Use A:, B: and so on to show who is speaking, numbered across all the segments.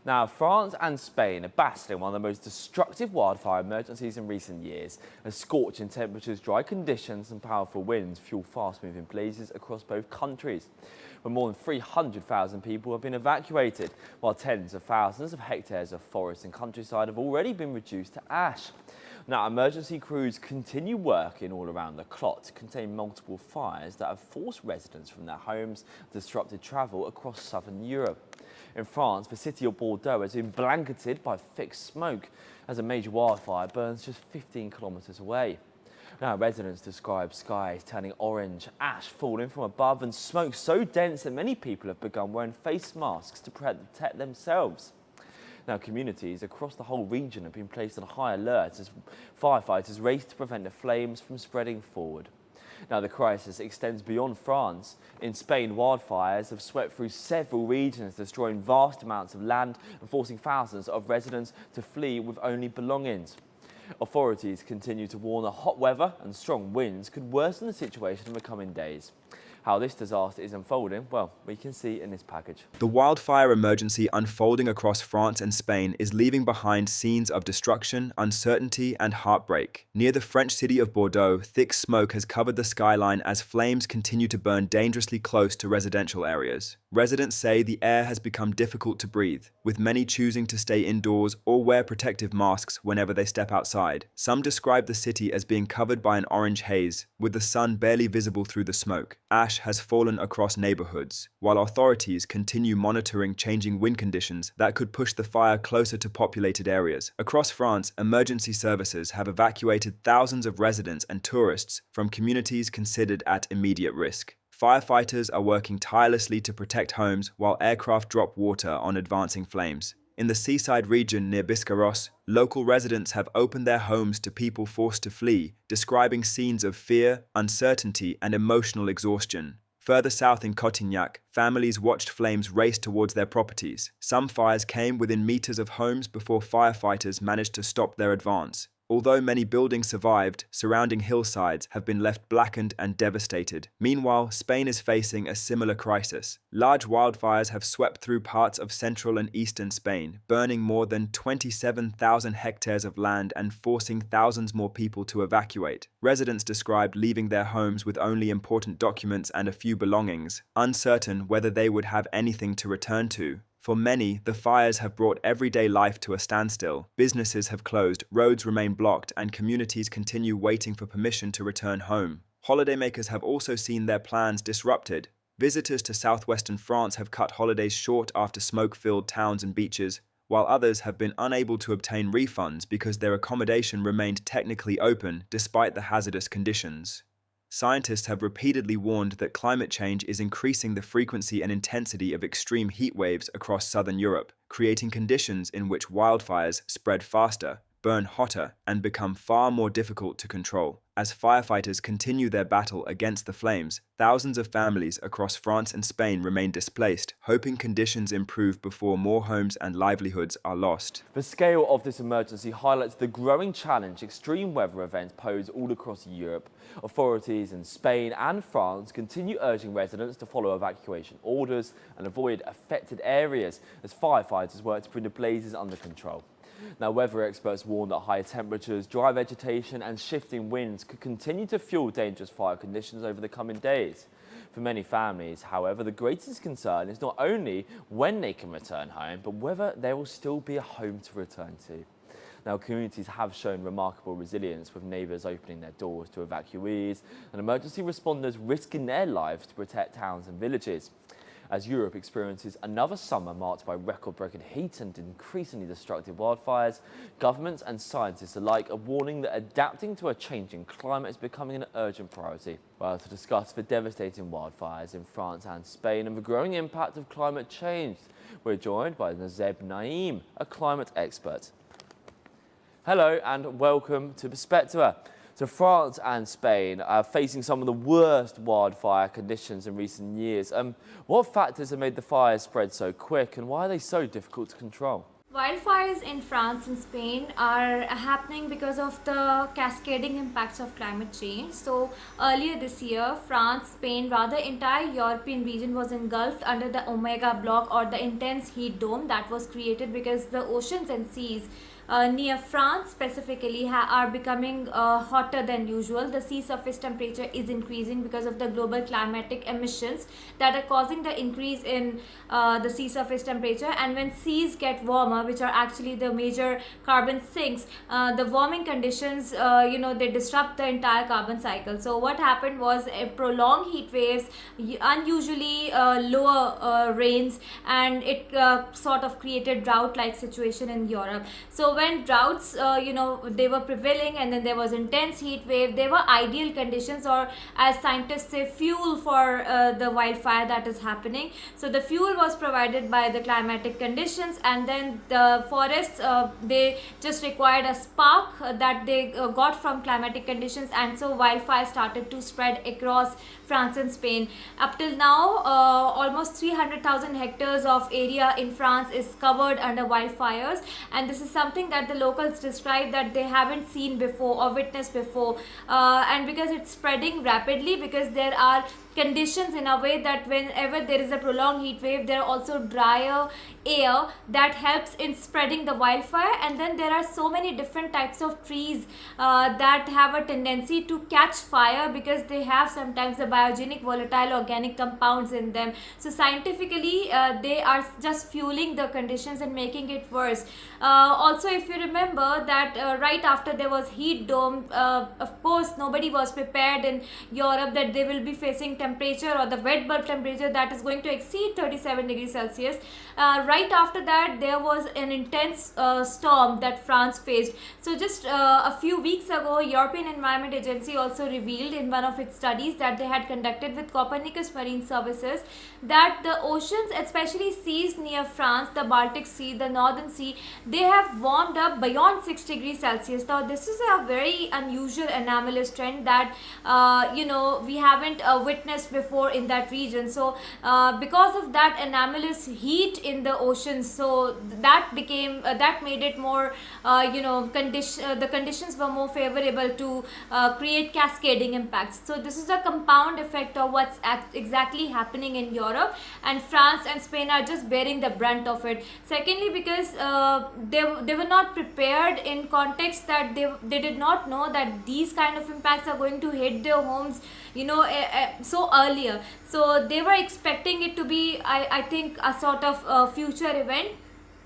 A: Now, France and Spain are battling one of the most destructive wildfire emergencies in recent years, as scorching temperatures, dry conditions and powerful winds fuel fast-moving blazes across both countries. Where more than 300,000 people have been evacuated, while tens of thousands of hectares of forest and countryside have already been reduced to ash. Now, emergency crews continue working all around the clot to contain multiple fires that have forced residents from their homes and disrupted travel across southern Europe. In France, the city of Bordeaux has been blanketed by thick smoke as a major wildfire burns just 15 kilometres away. Now, residents describe skies turning orange, ash falling from above and smoke so dense that many people have begun wearing face masks to protect themselves. Now, communities across the whole region have been placed on high alert as firefighters race to prevent the flames from spreading forward. Now, the crisis extends beyond France. In Spain, wildfires have swept through several regions, destroying vast amounts of land and forcing thousands of residents to flee with only belongings. Authorities continue to warn that hot weather and strong winds could worsen the situation in the coming days. How this disaster is unfolding, well, we can see in this package.
B: The wildfire emergency unfolding across France and Spain is leaving behind scenes of destruction, uncertainty and heartbreak. Near the French city of Bordeaux, thick smoke has covered the skyline as flames continue to burn dangerously close to residential areas. Residents say the air has become difficult to breathe, with many choosing to stay indoors or wear protective masks whenever they step outside. Some describe the city as being covered by an orange haze, with the sun barely visible through the smoke. Ash has fallen across neighborhoods, while authorities continue monitoring changing wind conditions that could push the fire closer to populated areas. Across France, emergency services have evacuated thousands of residents and tourists from communities considered at immediate risk. Firefighters are working tirelessly to protect homes while aircraft drop water on advancing flames. In the seaside region near Biscarrosse, local residents have opened their homes to people forced to flee, describing scenes of fear, uncertainty, and emotional exhaustion. Further south in Cotignac, families watched flames race towards their properties. Some fires came within meters of homes before firefighters managed to stop their advance. Although many buildings survived, surrounding hillsides have been left blackened and devastated. Meanwhile, Spain is facing a similar crisis. Large wildfires have swept through parts of central and eastern Spain, burning more than 27,000 hectares of land and forcing thousands more people to evacuate. Residents described leaving their homes with only important documents and a few belongings, uncertain whether they would have anything to return to. For many, the fires have brought everyday life to a standstill. Businesses have closed, roads remain blocked, and communities continue waiting for permission to return home. Holidaymakers have also seen their plans disrupted. Visitors to southwestern France have cut holidays short after smoke-filled towns and beaches, while others have been unable to obtain refunds because their accommodation remained technically open despite the hazardous conditions. Scientists have repeatedly warned that climate change is increasing the frequency and intensity of extreme heat waves across southern Europe, creating conditions in which wildfires spread faster, burn hotter, and become far more difficult to control. As firefighters continue their battle against the flames, thousands of families across France and Spain remain displaced, hoping conditions improve before more homes and livelihoods are lost.
A: The scale of this emergency highlights the growing challenge extreme weather events pose all across Europe. Authorities in Spain and France continue urging residents to follow evacuation orders and avoid affected areas as firefighters work to bring the blazes under control. Now, weather experts warn that high temperatures, dry vegetation and shifting winds could continue to fuel dangerous fire conditions over the coming days. For many families, however, the greatest concern is not only when they can return home, but whether there will still be a home to return to. Now, communities have shown remarkable resilience, with neighbours opening their doors to evacuees and emergency responders risking their lives to protect towns and villages. As Europe experiences another summer marked by record-breaking heat and increasingly destructive wildfires, governments and scientists alike are warning that adapting to a changing climate is becoming an urgent priority. Well, to discuss the devastating wildfires in France and Spain and the growing impact of climate change, we're joined by Nazeb Naeem, a climate expert. Hello and welcome to Perspectiva. So France and Spain are facing some of the worst wildfire conditions in recent years. What factors have made the fires spread so quick and why are they so difficult to control?
C: Wildfires in France and Spain are happening because of the cascading impacts of climate change. So, earlier this year, France, Spain, rather entire European region was engulfed under the Omega block, or the intense heat dome that was created because the oceans and seas near France specifically are becoming hotter than usual. The sea surface temperature is increasing because of the global climatic emissions that are causing the increase in the sea surface temperature. And when seas get warmer, which are actually the major carbon sinks, the warming conditions, they disrupt the entire carbon cycle. So what happened was a prolonged heat waves, unusually lower rains, and it sort of created drought-like situation in Europe. So when droughts, they were prevailing, and then there was intense heat wave, they were ideal conditions, or as scientists say, fuel for the wildfire that is happening. So the fuel was provided by the climatic conditions, and then the forests, they just required a spark that they got from climatic conditions, and so wildfire started to spread across France and Spain. Up till now, almost 300,000 hectares of area in France is covered under wildfires, and this is something that the locals describe that they haven't seen before or witnessed before, and because it's spreading rapidly, because there are conditions in a way that whenever there is a prolonged heat wave, there are also drier air that helps in spreading the wildfire. And then there are so many different types of trees that have a tendency to catch fire because they have sometimes the biogenic volatile organic compounds in them. So scientifically, they are just fueling the conditions and making it worse. Also, if you remember that right after there was heat dome, of course nobody was prepared in Europe that they will be facing temperature, or the wet bulb temperature, that is going to exceed 37 degrees Celsius. Right after that, there was an intense storm that France faced. So just a few weeks ago, European Environment Agency also revealed in one of its studies that they had conducted with Copernicus Marine Services that the oceans, especially seas near France, the Baltic Sea, the Northern Sea, they have warmed up beyond 6 degrees Celsius. Now this is a very unusual anomalous trend that we haven't witnessed before in that region. So because of that anomalous heat in the oceans, so that became that made it more the conditions were more favorable to create cascading impacts. So this is a compound effect of what's exactly happening in Europe, and France and Spain are just bearing the brunt of it. Secondly, because they were not prepared in context, that they did not know that these kind of impacts are going to hit their homes so earlier. So they were expecting it to be, I think, a sort of future event,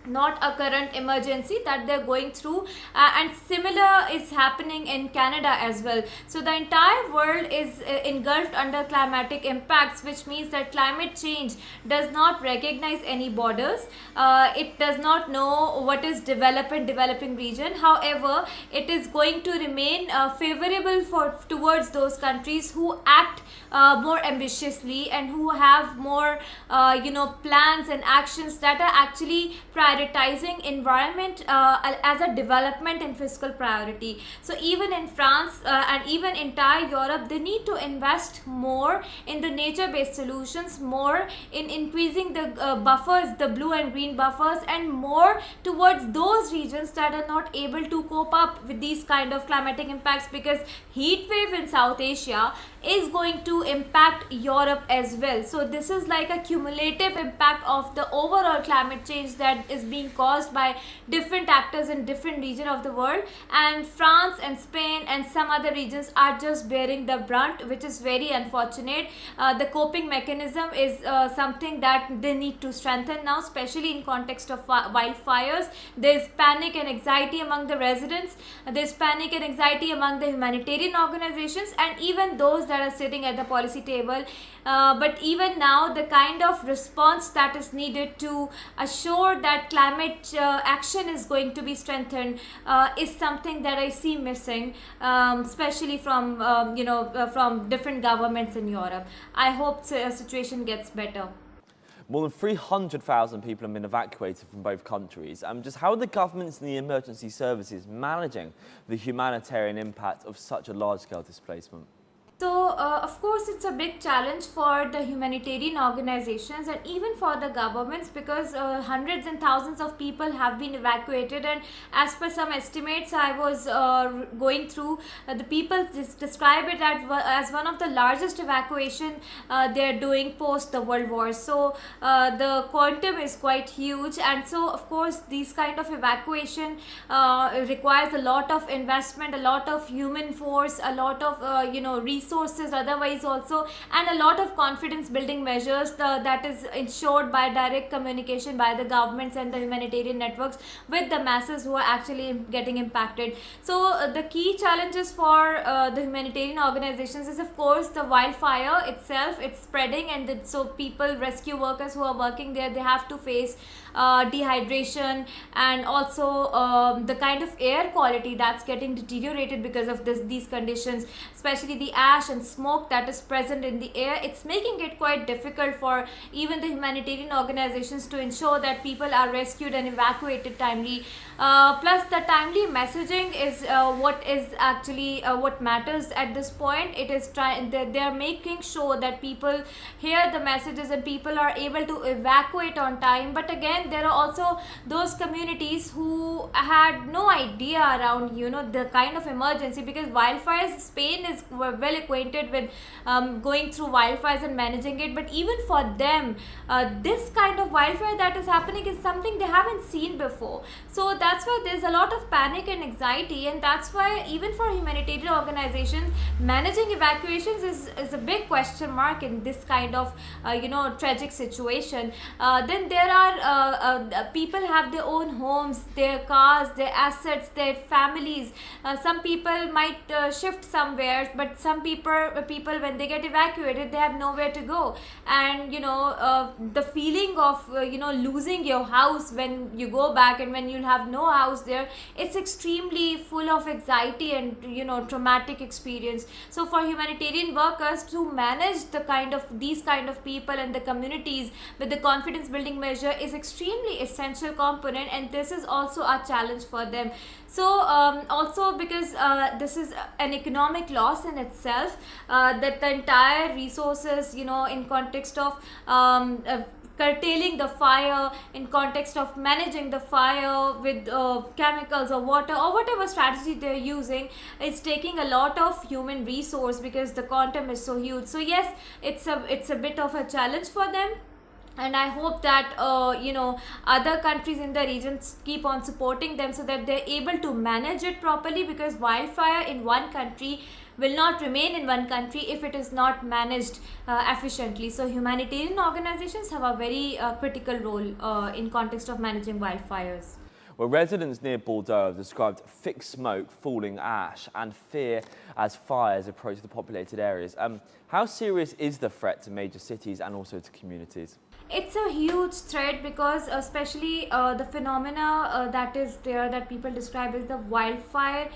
C: not a current emergency that they're going through, and similar is happening in Canada as well. So the entire world is engulfed under climatic impacts, which means that climate change does not recognize any borders. It does not know what is developing region. However, it is going to remain favorable towards those countries who act more ambitiously and who have more plans and actions that are actually prioritizing environment as a development and fiscal priority. So even in France and even entire Europe, they need to invest more in the nature-based solutions, more in increasing the buffers, the blue and green buffers, and more towards those regions that are not able to cope up with these kind of climatic impacts, because heat wave in South Asia is going to impact Europe as well. So this is like a cumulative impact of the overall climate change that is being caused by different actors in different regions of the world, and France and Spain and some other regions are just bearing the brunt, which is very unfortunate. The coping mechanism is something that they need to strengthen now, especially in context of wildfires. There's panic and anxiety among the residents, there's panic and anxiety among the humanitarian organizations, and even those that are sitting at the policy table. But even now, the kind of response that is needed to assure that climate action is going to be strengthened is something that I see missing, especially from from different governments in Europe. I hope the situation gets better.
A: More than 300,000 people have been evacuated from both countries. Just how are the governments and the emergency services managing the humanitarian impact of such a large-scale displacement?
C: So, of course, it's a big challenge for the humanitarian organizations and even for the governments, because hundreds and thousands of people have been evacuated. And as per some estimates I was going through, the people describe it as one of the largest evacuation they're doing post the World War. So, the quantum is quite huge, and so of course, these kind of evacuation requires a lot of investment, a lot of human force, a lot of resources otherwise also, and a lot of confidence building measures that is ensured by direct communication by the governments and the humanitarian networks with the masses who are actually getting impacted. So the key challenges for the humanitarian organizations is of course the wildfire itself. It's spreading, and so people, rescue workers who are working there, they have to face dehydration, and also the kind of air quality that's getting deteriorated because of these conditions, especially the ash and smoke that is present in the air. It's making it quite difficult for even the humanitarian organizations to ensure that people are rescued and evacuated timely. Plus, the timely messaging is what is actually what matters at this point. It is they are making sure that people hear the messages and people are able to evacuate on time. But again, there are also those communities who had no idea around the kind of emergency, because wildfires, Spain is well acquainted with going through wildfires and managing it. But even for them, this kind of wildfire that is happening is something they haven't seen before. So that's why there's a lot of panic and anxiety, and that's why even for humanitarian organizations, managing evacuations is a big question mark in this kind of tragic situation. Then there are people have their own homes, their cars, their assets, their families. Some people might shift somewhere, but some people when they get evacuated, they have nowhere to go. And the feeling of losing your house when you go back, and when you'll have no house there, it's extremely full of anxiety and traumatic experience. So for humanitarian workers to manage these kind of people and the communities with the confidence building measure is extremely essential component, and this is also a challenge for them. So also because this is an economic loss in itself, that the entire resources in context of curtailing the fire, in context of managing the fire with chemicals or water or whatever strategy they're using, it's taking a lot of human resource because the quantum is so huge. So yes, it's a bit of a challenge for them. And I hope that other countries in the region keep on supporting them so that they're able to manage it properly, because wildfire in one country will not remain in one country if it is not managed efficiently. So humanitarian organizations have a very critical role in context of managing wildfires.
A: Well, residents near Bordeaux have described thick smoke, falling ash and fear as fires approach the populated areas. How serious is the threat to major cities and also to communities?
C: It's a huge threat, because especially the phenomena that is there that people describe as the wildfire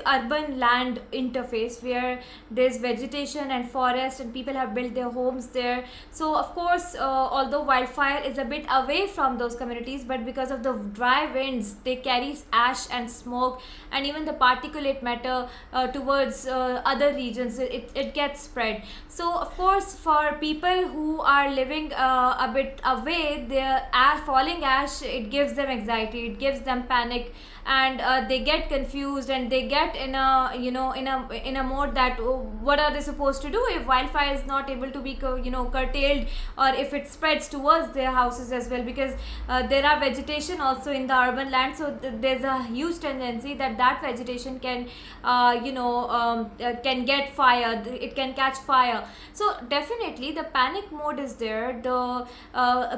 C: urban land interface, where there's vegetation and forest and people have built their homes there. So of course, although wildfire is a bit away from those communities, but because of the dry winds, they carry ash and smoke and even the particulate matter towards other regions. It gets spread. So of course, for people who are living a bit away, their falling ash, it gives them anxiety, it gives them panic, and they get confused, and they get in a mode that what are they supposed to do if wildfire is not able to be curtailed, or if it spreads towards their houses as well, because there are vegetation also in the urban land. So there's a huge tendency that vegetation can can get fire, it can catch fire. So definitely the panic mode is there. The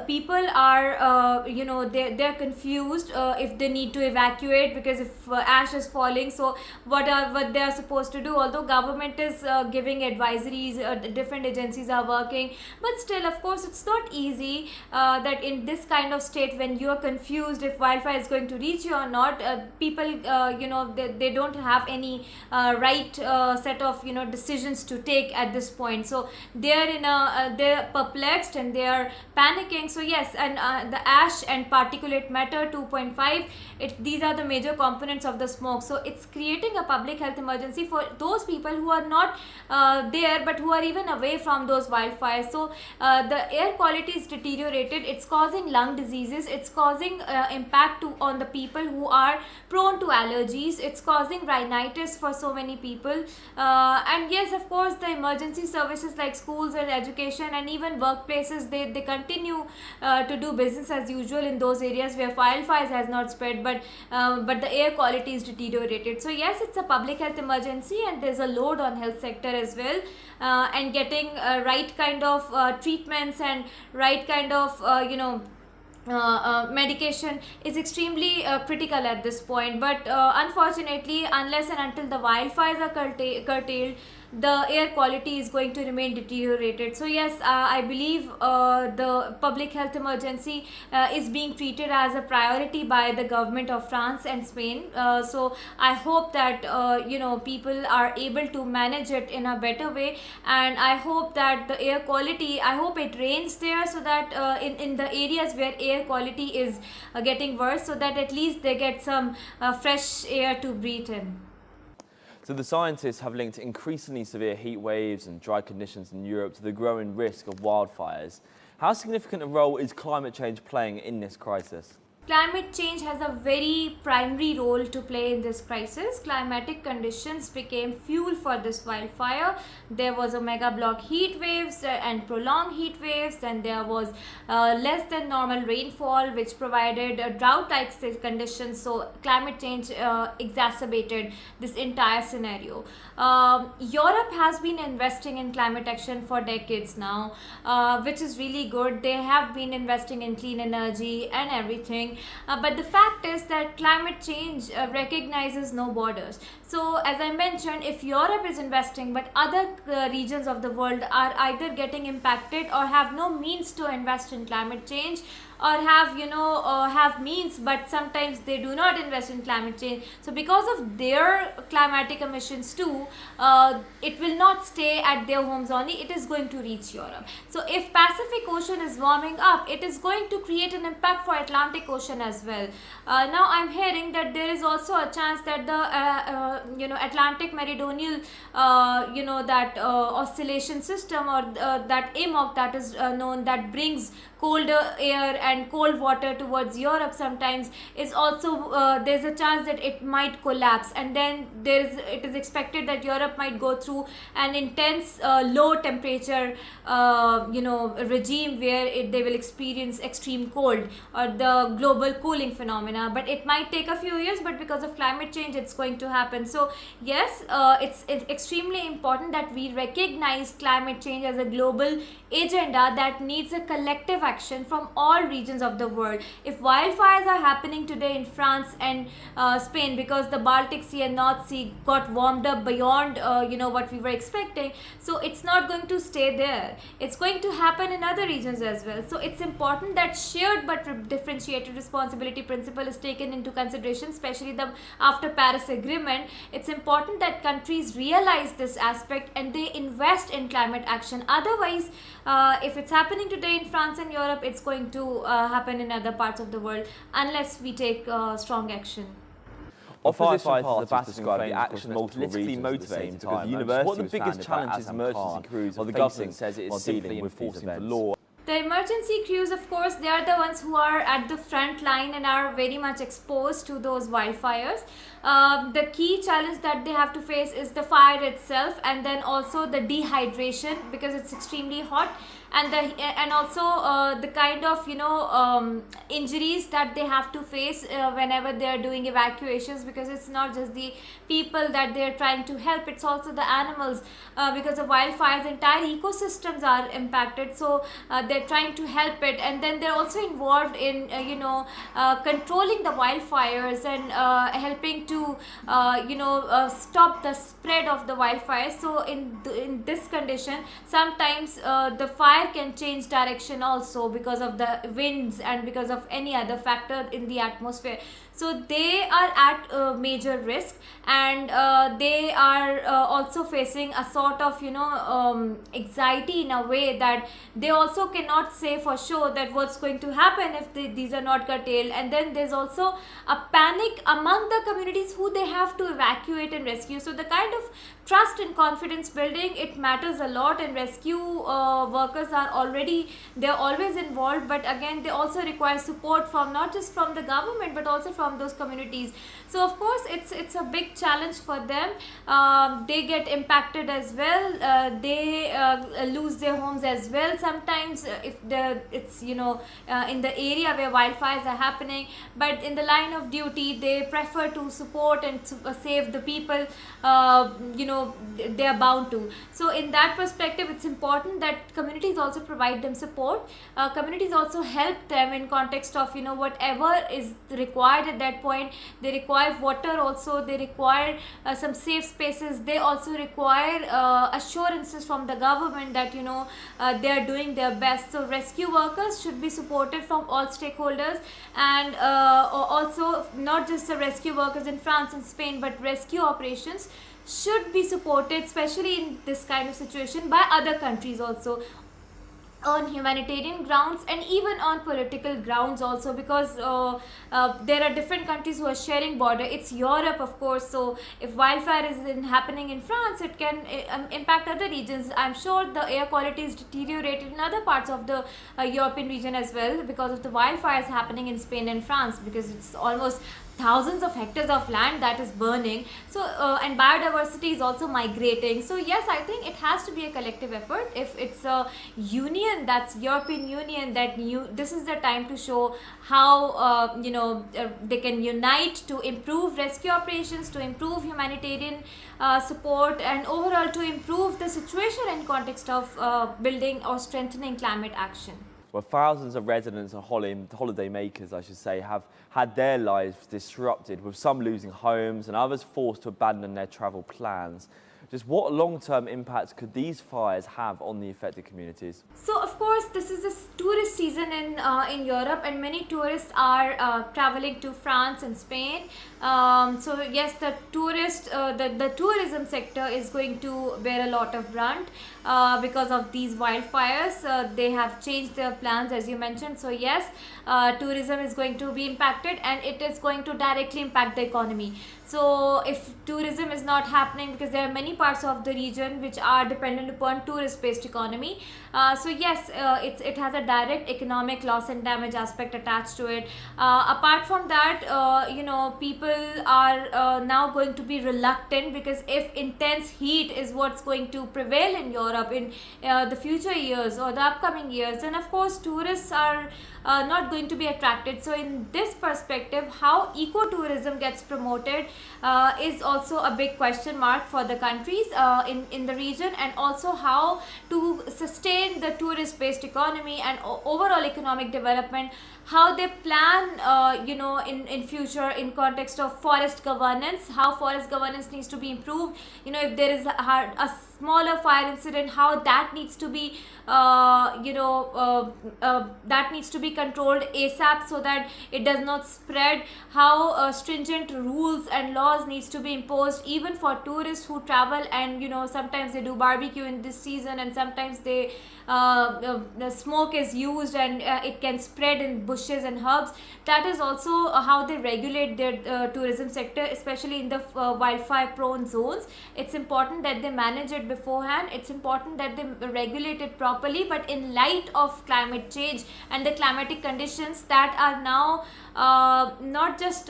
C: people are they're confused if they need to evacuate, because if ash is falling, so what they are supposed to do. Although government is giving advisories, different agencies are working, but still of course it's not easy that in this kind of state, when you are confused if wildfire is going to reach you or not, people they don't have any right set of decisions to take at this point. So they're perplexed and they are panicking. So yes, and the ash and particulate matter 2.5, these are the major components of the smoke. So it's creating creating a public health emergency for those people who are not there but who are even away from those wildfires. So the air quality is deteriorated, it's causing lung diseases, it's causing impact on the people who are prone to allergies, it's causing rhinitis for so many people. And yes, of course, the emergency services like schools and education and even workplaces, they continue to do business as usual in those areas where wildfires has not spread, but the air quality is deteriorated. So yes, it's a public health emergency and there's a load on health sector as well, and getting right kind of treatments and right kind of medication is extremely critical at this point. But unfortunately, unless and until the wildfires are curtailed, the air quality is going to remain deteriorated. So yes, I believe the public health emergency is being treated as a priority by the government of France and Spain. So I hope that people are able to manage it in a better way, and I hope that the air quality, I hope it rains there, so that in the areas where air quality is getting worse, so that at least they get some fresh air to breathe in.
A: So the scientists have linked increasingly severe heat waves and dry conditions in Europe to the growing risk of wildfires. How significant a role is climate change playing in this crisis?
C: Climate change has a very primary role to play in this crisis. Climatic conditions became fuel for this wildfire. There was a mega block heat waves and prolonged heat waves. Then there was less than normal rainfall, which provided drought-like conditions. So climate change exacerbated this entire scenario. Europe has been investing in climate action for decades now, which is really good. They have been investing in clean energy and everything. But the fact is that climate change recognizes no borders. So as I mentioned, if Europe is investing but other regions of the world are either getting impacted or have no means to invest in climate change, or have means but sometimes they do not invest in climate change, so because of their climatic emissions too, it will not stay at their homes only, it is going to reach Europe. So if Pacific Ocean is warming up, it is going to create an impact for Atlantic Ocean as well. Now I'm hearing that there is also a chance that the Atlantic Meridional that oscillation system, or that AMOC that is known, that brings colder air and cold water towards Europe sometimes, is also there's a chance that it might collapse, and then it is expected that Europe might go through an intense low temperature regime where they will experience extreme cold or the global cooling phenomena. But it might take a few years, but because of climate change it's going to happen. So yes, it's extremely important that we recognize climate change as a global agenda that needs a collective action from all regions of the world. If wildfires are happening today in France and Spain because the Baltic Sea and North Sea got warmed up beyond what we were expecting, so it's not going to stay there. It's going to happen in other regions as well. So it's important that shared but differentiated responsibility principle is taken into consideration, especially after Paris Agreement. It's important that countries realize this aspect and they invest in climate action. Otherwise, if it's happening today in France and Europe, it's going to happen in other parts of the world unless we take strong action.
A: Opposition parties describe the action politically motivated because the university what are the biggest challenges emergency crews are the government says it is simply enforcing the law.
C: The emergency crews, of course, they are the ones who are at the front line and are very much exposed to those wildfires. The key challenge that they have to face is the fire itself, and then also the dehydration because it's extremely hot, and also the kind of injuries that they have to face whenever they are doing evacuations, because it's not just the people that they are trying to help, it's also the animals, because of wildfires entire ecosystems are impacted, so they're trying to help it, and then they're also involved in controlling the wildfires and helping to stop the spread of the wildfires. So in this condition, sometimes the fire fire can change direction also because of the winds and because of any other factor in the atmosphere. So they are at major risk, and they are also facing a sort of anxiety in a way that they also cannot say for sure that what's going to happen if these are not curtailed. And then there's also a panic among the communities who they have to evacuate and rescue. So the kind of trust and confidence building, it matters a lot, and rescue workers are they're always involved, but again they also require support from not just from the government but also from those communities. So of course it's a big challenge for them. They get impacted as well. They lose their homes as well sometimes if it's in the area where wildfires are happening, but in the line of duty they prefer to support and save the people they are bound to. So in that perspective, it's important that communities also provide them support. Communities also help them in context of whatever is required at that point. They require water also, they require some safe spaces, they also require assurances from the government that they are doing their best. So rescue workers should be supported from all stakeholders, and also not just the rescue workers in France and Spain, but rescue operations should be supported, especially in this kind of situation, by other countries also, on humanitarian grounds and even on political grounds also, because there are different countries who are sharing border. It's Europe, of course, so if wildfire is happening in France, it can impact other regions. I'm sure the air quality is deteriorated in other parts of the European region as well because of the wildfires happening in Spain and France, because it's almost thousands of hectares of land that is burning. So and biodiversity is also migrating. So yes, I think it has to be a collective effort. If it's a union, that's European Union, that this is the time to show how they can unite to improve rescue operations, to improve humanitarian support, and overall to improve the situation in context of building or strengthening climate action.
A: Well, thousands of residents and holiday makers, I should say, have had their lives disrupted, with some losing homes and others forced to abandon their travel plans. Just what long-term impacts could these fires have on the affected communities?
C: So, of course, this is a tourist season in Europe, and many tourists are traveling to France and Spain. So, yes, the tourism sector is going to bear a lot of brunt because of these wildfires. They have changed their plans, as you mentioned. So, yes, tourism is going to be impacted, and it is going to directly impact the economy. So if tourism is not happening, because there are many parts of the region which are dependent upon tourist-based economy, so yes, it has a direct economic loss and damage aspect attached to it. Apart from that, people are now going to be reluctant, because if intense heat is what's going to prevail in Europe in the future years or the upcoming years, then of course tourists are not going to be attracted. So in this perspective, how ecotourism gets promoted is also a big question mark for the countries in the region, and also how to sustain the tourist-based economy and overall economic development, how they plan in future in context of forest governance, how forest governance needs to be improved. If there is a smaller fire incident, how that needs to be controlled ASAP so that it does not spread, how stringent rules and laws needs to be imposed even for tourists who travel, and sometimes they do barbecue in this season, and sometimes the smoke is used and it can spread in bushes and herbs. That is also how they regulate their tourism sector, especially in the wildfire prone zones. It's important that they manage it beforehand. It's important that they regulate it properly, but in light of climate change and the climatic conditions that are now not just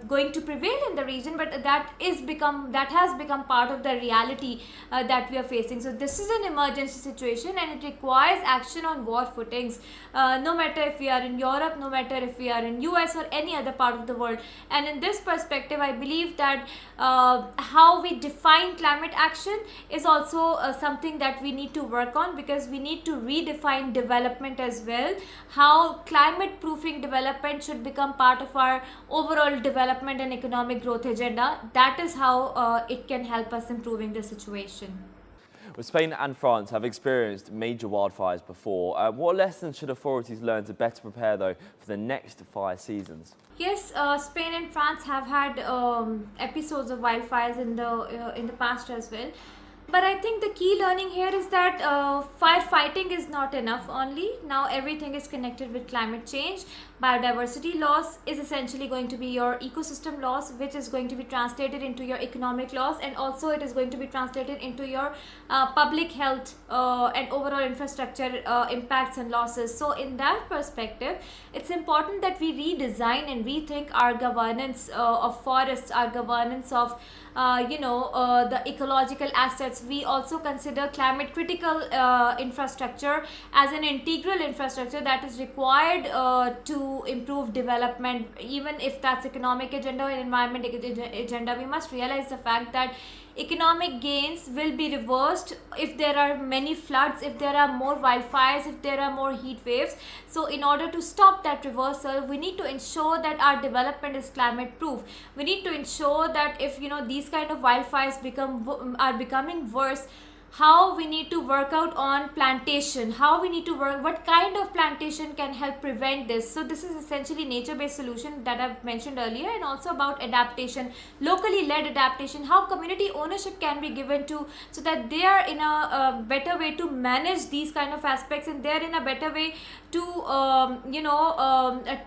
C: going to prevail in the region, but that has become part of the reality that we are facing. So this is an emergency situation, and it requires action on war footings, no matter if we are in Europe, no matter if we are in US or any other part of the world. And in this perspective, I believe that how we define climate action is also something that we need to work on, because we need to redefine development as well. How climate proofing development should become part of our overall development and economic growth agenda. That is how it can help us improving the situation.
A: Well, Spain and France have experienced major wildfires before. What lessons should authorities learn to better prepare, though, for the next fire seasons?
C: Yes, Spain and France have had episodes of wildfires in the past as well. But I think the key learning here is that firefighting is not enough only. Now everything is connected with climate change. Biodiversity loss is essentially going to be your ecosystem loss, which is going to be translated into your economic loss, and also it is going to be translated into your public health and overall infrastructure impacts and losses. So in that perspective, it's important that we redesign and rethink our governance of forests, our governance of the ecological assets. We also consider climate critical infrastructure as an integral infrastructure that is required to improve development. Even if that's economic agenda or environment agenda, we must realize the fact that economic gains will be reversed if there are many floods, if there are more wildfires, if there are more heat waves. So in order to stop that reversal, we need to ensure that our development is climate proof. We need to ensure that if these kind of wildfires are becoming worse, how we need to work out on plantation, how we need to work, what kind of plantation can help prevent this. So this is essentially nature-based solution that I've mentioned earlier, and also about adaptation, locally led adaptation, how community ownership can be given to, so that they are in a better way to manage these kind of aspects, and they're in a better way to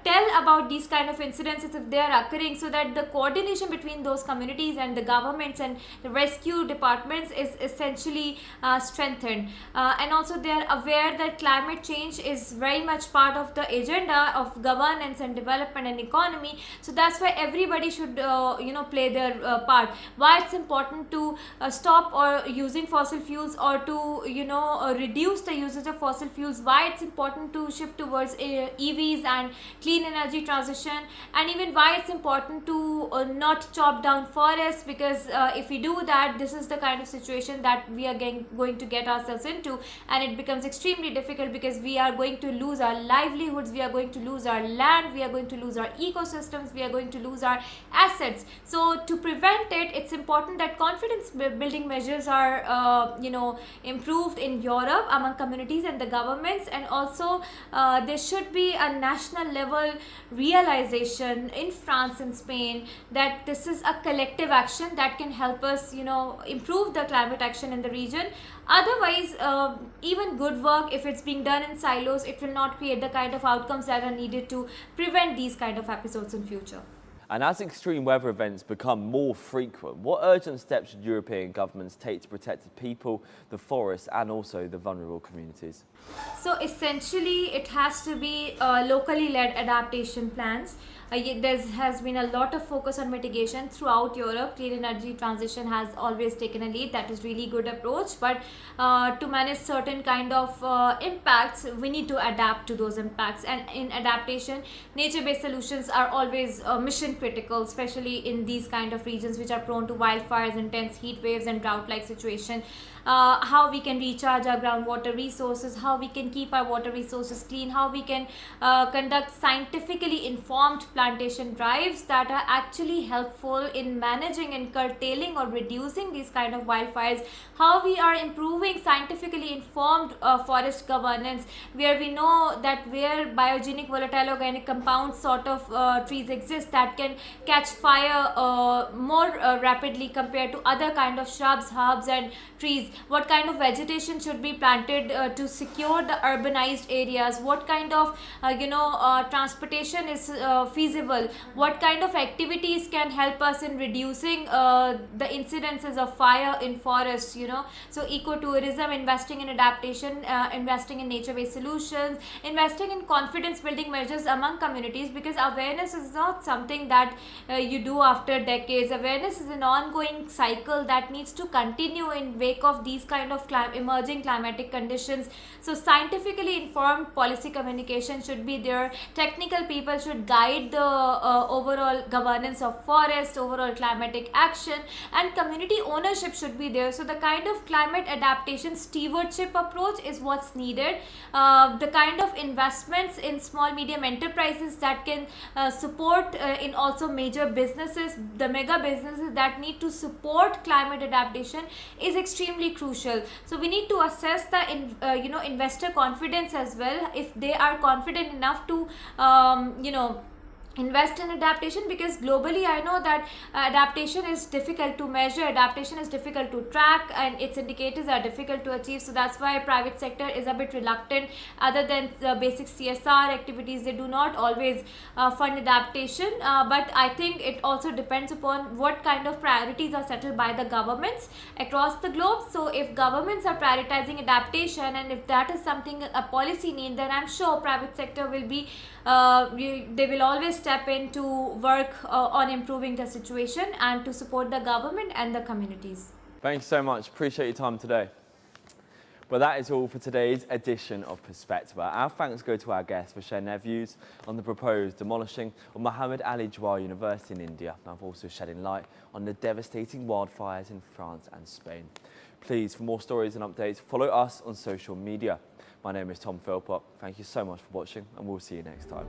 C: tell about these kind of incidences if they are occurring, so that the coordination between those communities and the governments and the rescue departments is essentially strengthened. And also they are aware that climate change is very much part of the agenda of governance and development and economy. So that's why everybody should play their part. Why it's important to stop or using fossil fuels, or to reduce the usage of fossil fuels, why it's important to shift towards EVs and clean energy transition, and even why it's important to not chop down forests, because if we do that, this is the kind of situation that we are going to get ourselves into, and it becomes extremely difficult because we are going to lose our livelihoods, we are going to lose our land, we are going to lose our ecosystems, we are going to lose our assets. So to prevent it, it's important that confidence building measures are improved in Europe among communities and the governments, and also there should be a national level realization in France and Spain that this is a collective action that can help us improve the climate action in the region. Otherwise, even good work, if it's being done in silos, it will not create the kind of outcomes that are needed to prevent these kind of episodes in future.
A: And as extreme weather events become more frequent, what urgent steps should European governments take to protect the people, the forests, and also the vulnerable communities?
C: So essentially, it has to be locally led adaptation plans. There has been a lot of focus on mitigation throughout Europe. Clean energy transition has always taken a lead. That is really good approach. But to manage certain kind of impacts, we need to adapt to those impacts. And in adaptation, nature-based solutions are always mission critical, especially in these kind of regions which are prone to wildfires, intense heat waves, and drought-like situation. How we can recharge our groundwater resources, how we can keep our water resources clean, how we can conduct scientifically informed plantation drives that are actually helpful in managing and curtailing or reducing these kind of wildfires, how we are improving scientifically informed forest governance, where we know that where biogenic volatile organic compounds sort of trees exist that can catch fire more rapidly compared to other kind of shrubs, herbs, and trees. What kind of vegetation should be planted to secure the urbanized areas? What kind of transportation is feasible? What kind of activities can help us in reducing the incidences of fire in forests? So ecotourism, investing in adaptation, investing in nature-based solutions, investing in confidence building measures among communities, because awareness is not something that you do after decades. Awareness is an ongoing cycle that needs to continue in wake of these kind of emerging climatic conditions. So scientifically informed policy communication should be there. Technical people should guide the overall governance of forest, overall climatic action, and community ownership should be there. So the kind of climate adaptation stewardship approach is what's needed. The kind of investments in small medium enterprises that can support in also major businesses, the mega businesses that need to support climate adaptation is extremely crucial. So we need to assess the investor confidence as well, if they are confident enough to invest in adaptation, because globally I know that adaptation is difficult to measure, adaptation is difficult to track, and its indicators are difficult to achieve. So that's why private sector is a bit reluctant. Other than the basic CSR activities, they do not always fund adaptation, but I think it also depends upon what kind of priorities are settled by the governments across the globe. So if governments are prioritizing adaptation, and if that is something a policy need, then I'm sure private sector will be they will always step in to work on improving the situation and to support the government and the communities.
A: Thanks so much. Appreciate your time today. Well, that is all for today's edition of Perspective. Our thanks go to our guests for sharing their views on the proposed demolishing of Muhammad Ali Jawahar University in India, and also shedding light on the devastating wildfires in France and Spain. Please, for more stories and updates, follow us on social media. My name is Tom Philpott. Thank you so much for watching, and we'll see you next time.